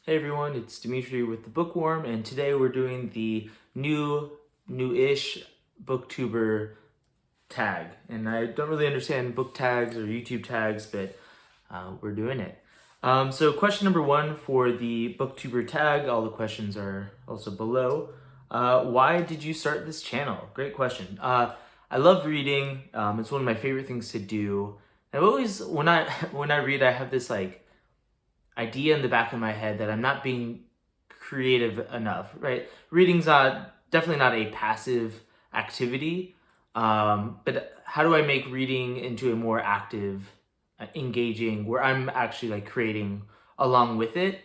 Hey everyone, it's Dimitri with the Bookworm, and today we're doing the new-ish Booktuber tag. And I don't really understand book tags or YouTube tags, but we're doing it. So question number one for the Booktuber tag, all the questions are also below. Why did you start this channel? Great question. I love reading. It's one of my favorite things to do. I've always, when I read, I have this idea in the back of my head that I'm not being creative enough, right? Reading's definitely not a passive activity, but how do I make reading into a more active, engaging, where I'm actually creating along with it?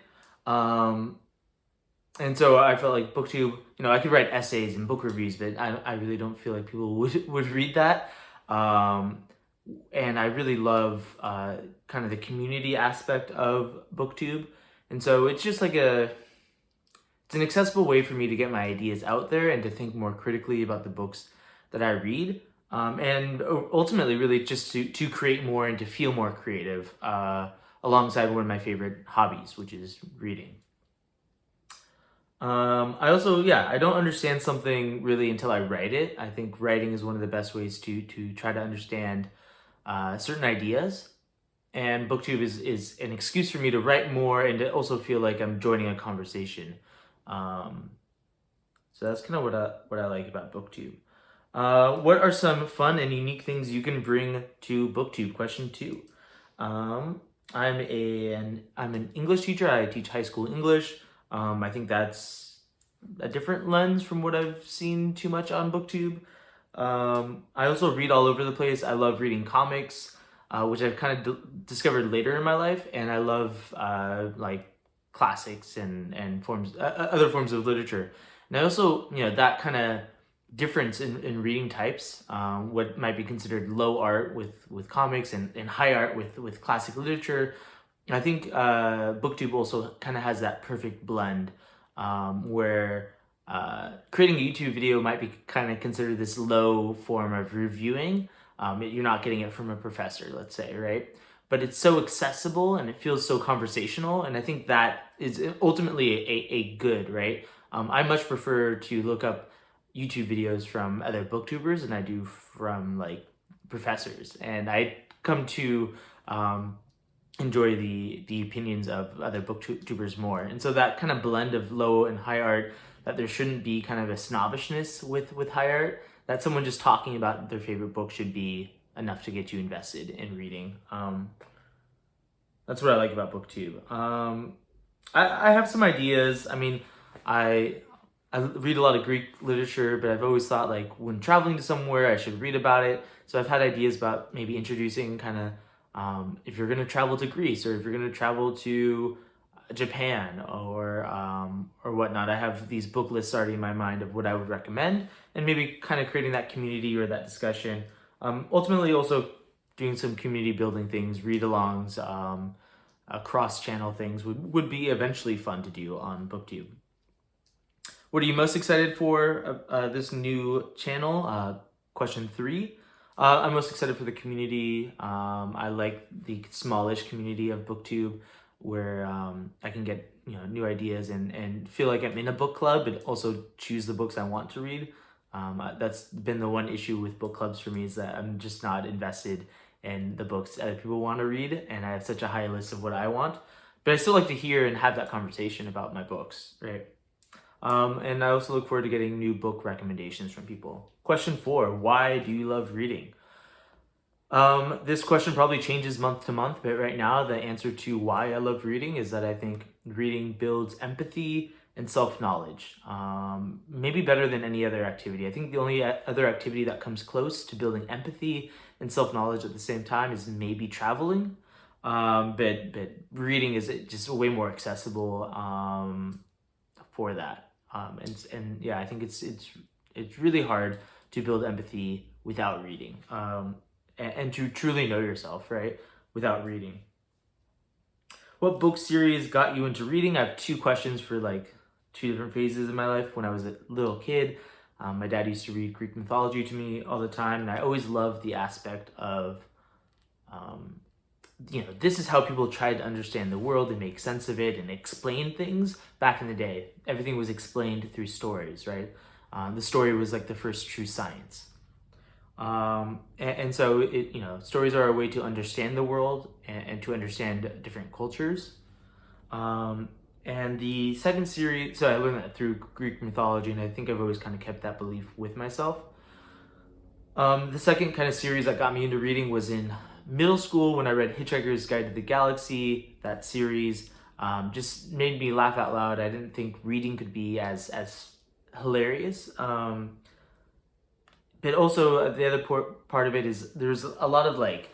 And so I felt like Booktube, I could write essays and book reviews, but I really don't feel like people would read that. And I really love kind of the community aspect of Booktube. And so it's just it's an accessible way for me to get my ideas out there and to think more critically about the books that I read. And ultimately really just to create more and to feel more creative alongside one of my favorite hobbies, which is reading. I also, I don't understand something really until I write it. I think writing is one of the best ways to try to understand certain ideas, and Booktube is an excuse for me to write more and to also feel like I'm joining a conversation. So that's kind of what I like about Booktube. What are some fun and unique things you can bring to Booktube? Question two. I'm an English teacher. I teach high school English. I think that's a different lens from what I've seen too much on Booktube. I also read all over the place. I love reading comics, which I've kind of discovered later in my life, and I love classics and forms other forms of literature. And I also, that kind of difference in reading types, what might be considered low art with comics and high art with classic literature. I think Booktube also kind of has that perfect blend where creating a YouTube video might be kind of considered this low form of reviewing. You're not getting it from a professor, let's say, right? But it's so accessible and it feels so conversational, and I think that is ultimately a good, right? I much prefer to look up YouTube videos from other booktubers than I do from professors, and I come to enjoy the opinions of other booktubers more. And so that kind of blend of low and high art, that there shouldn't be kind of a snobbishness with high art, that someone just talking about their favorite book should be enough to get you invested in reading. That's what I like about Booktube. I have some ideas. I mean, I read a lot of Greek literature, but I've always thought when traveling to somewhere, I should read about it. So I've had ideas about maybe introducing kind of if you're going to travel to Greece, or if you're going to travel to Japan or whatnot. I have these book lists already in my mind of what I would recommend, and maybe kind of creating that community or that discussion. Ultimately also doing some community building things, read-alongs, cross-channel things would be eventually fun to do on Booktube. What are you most excited for this new channel? Question three. I'm most excited for the community. I like the smallish community of Booktube, where I can get new ideas and feel like I'm in a book club, but also choose the books I want to read. That's been the one issue with book clubs for me, is that I'm just not invested in the books other people want to read, and I have such a high list of what I want. But I still like to hear and have that conversation about my books, right? And I also look forward to getting new book recommendations from people. Question four, why do you love reading? This question probably changes month to month, but right now the answer to why I love reading is that I think reading builds empathy and self-knowledge, maybe better than any other activity. I think the only other activity that comes close to building empathy and self-knowledge at the same time is maybe traveling, but reading is just way more accessible for that. And yeah, I think it's really hard to build empathy without reading, and to truly know yourself, right, without reading. What book series got you into reading? I have two questions for two different phases in my life. When I was a little kid, my dad used to read Greek mythology to me all the time, and I always loved the aspect of this is how people tried to understand the world and make sense of it and explain things back in the day. Everything was explained through stories, right? The story was like the first true science. And so stories are a way to understand the world and to understand different cultures. And the second series, so I learned that through Greek mythology, and I think I've always kind of kept that belief with myself. The second kind of series that got me into reading was in middle school when I read Hitchhiker's Guide to the Galaxy. That series just made me laugh out loud. I didn't think reading could be as hilarious. But also the other part of it is there's a lot of like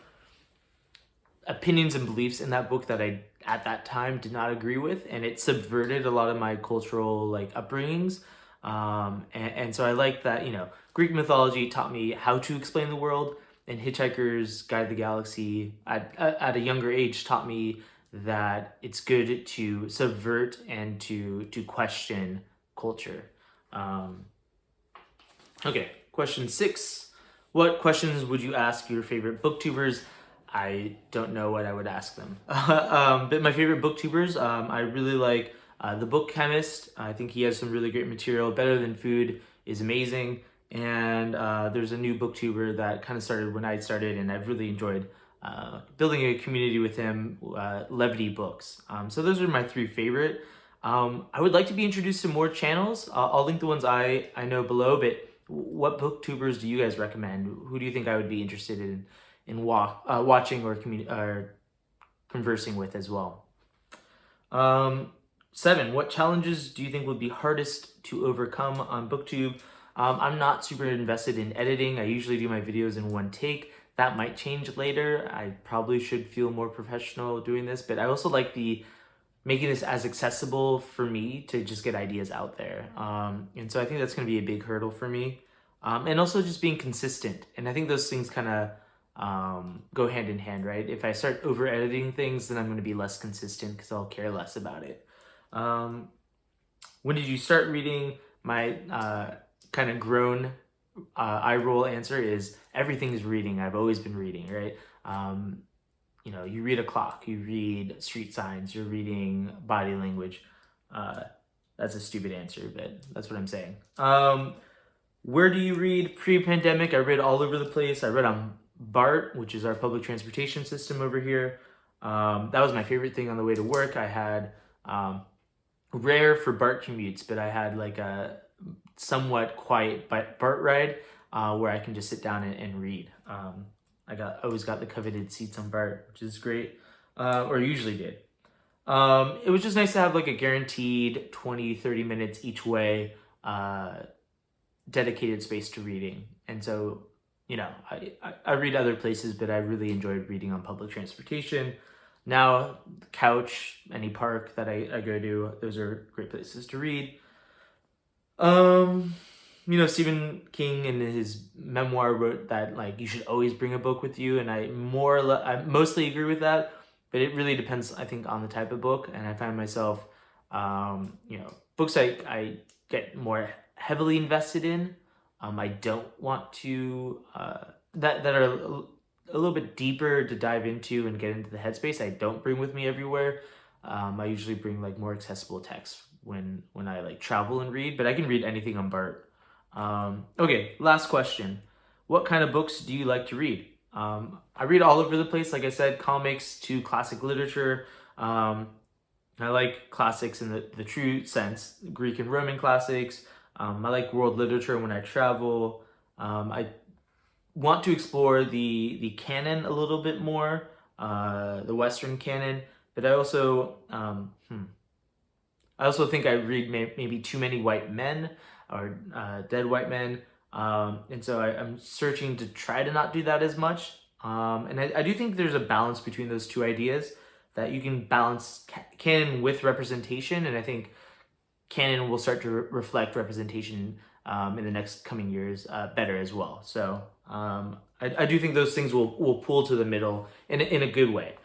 opinions and beliefs in that book that I at that time did not agree with, and it subverted a lot of my cultural like upbringings. And so I like that, Greek mythology taught me how to explain the world, and Hitchhiker's Guide to the Galaxy at a younger age taught me that it's good to subvert and to question culture. Okay, question 6. What questions would you ask your favorite booktubers? I don't know what I would ask them. But my favorite booktubers, I really like the Bookchemist. I think he has some really great material. Better Than Food is amazing. And there's a new booktuber that kind of started when I started, and I've really enjoyed building a community with him, Levity Books. So those are my 3 favorite. I would like to be introduced to more channels. I'll link the ones I know below, but what booktubers do you guys recommend? Who do you think I would be interested in watching or conversing with as well? 7, what challenges do you think would be hardest to overcome on Booktube? I'm not super invested in editing. I usually do my videos in one take. That might change later. I probably should feel more professional doing this, but I also like making this as accessible for me to just get ideas out there. And so I think that's going to be a big hurdle for me. And also just being consistent. And I think those things kind of go hand in hand, right? If I start over editing things, then I'm going to be less consistent because I'll care less about it. When did you start reading? My kind of grown eye roll answer is everything is reading. I've always been reading, right? You read a clock, you read street signs, you're reading body language. That's a stupid answer, but that's what I'm saying. Where do you read? Pre-pandemic, I read all over the place. I read on BART, which is our public transportation system over here. That was my favorite thing on the way to work. I had rare for BART commutes, but I had like a somewhat quiet BART ride where I can just sit down and read. I always got the coveted seats on BART, which is great, or usually did. It was just nice to have like a guaranteed 20-30 minutes each way dedicated space to reading. And so I read other places, but I really enjoyed reading on public transportation. Now, the couch, any park that I go to, those are great places to read. Stephen King in his memoir wrote that like you should always bring a book with you, and I mostly agree with that, but it really depends, I think, on the type of book. And I find myself, books I get more heavily invested in. I don't want to that are a little bit deeper to dive into and get into the headspace. I don't bring with me everywhere. I usually bring like more accessible text when I like travel and read, but I can read anything on BART. Okay, last question. What kind of books do you like to read? I read all over the place, like I said, comics to classic literature. I like classics in the true sense, Greek and Roman classics. I like world literature when I travel. I want to explore the canon a little bit more, the Western canon, but I also think I read maybe too many white men or dead white men, and so I'm searching to try to not do that as much. And I do think there's a balance between those two ideas, that you can balance canon with representation, and I think canon will start to reflect representation in the next coming years better as well. So I do think those things will pull to the middle in a good way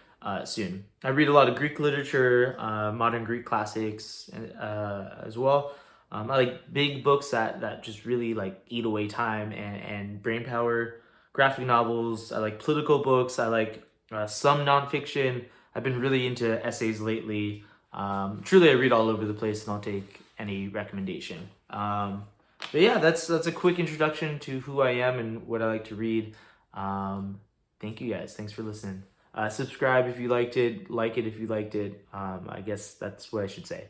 soon. I read a lot of Greek literature, modern Greek classics as well. I like big books that just really like eat away time and brain power. Graphic novels. I like political books. I like some nonfiction. I've been really into essays lately. Truly, I read all over the place, and I'll take any recommendation. But yeah, that's a quick introduction to who I am and what I like to read. Thank you guys. Thanks for listening. Subscribe if you liked it. Like it if you liked it. I guess that's what I should say.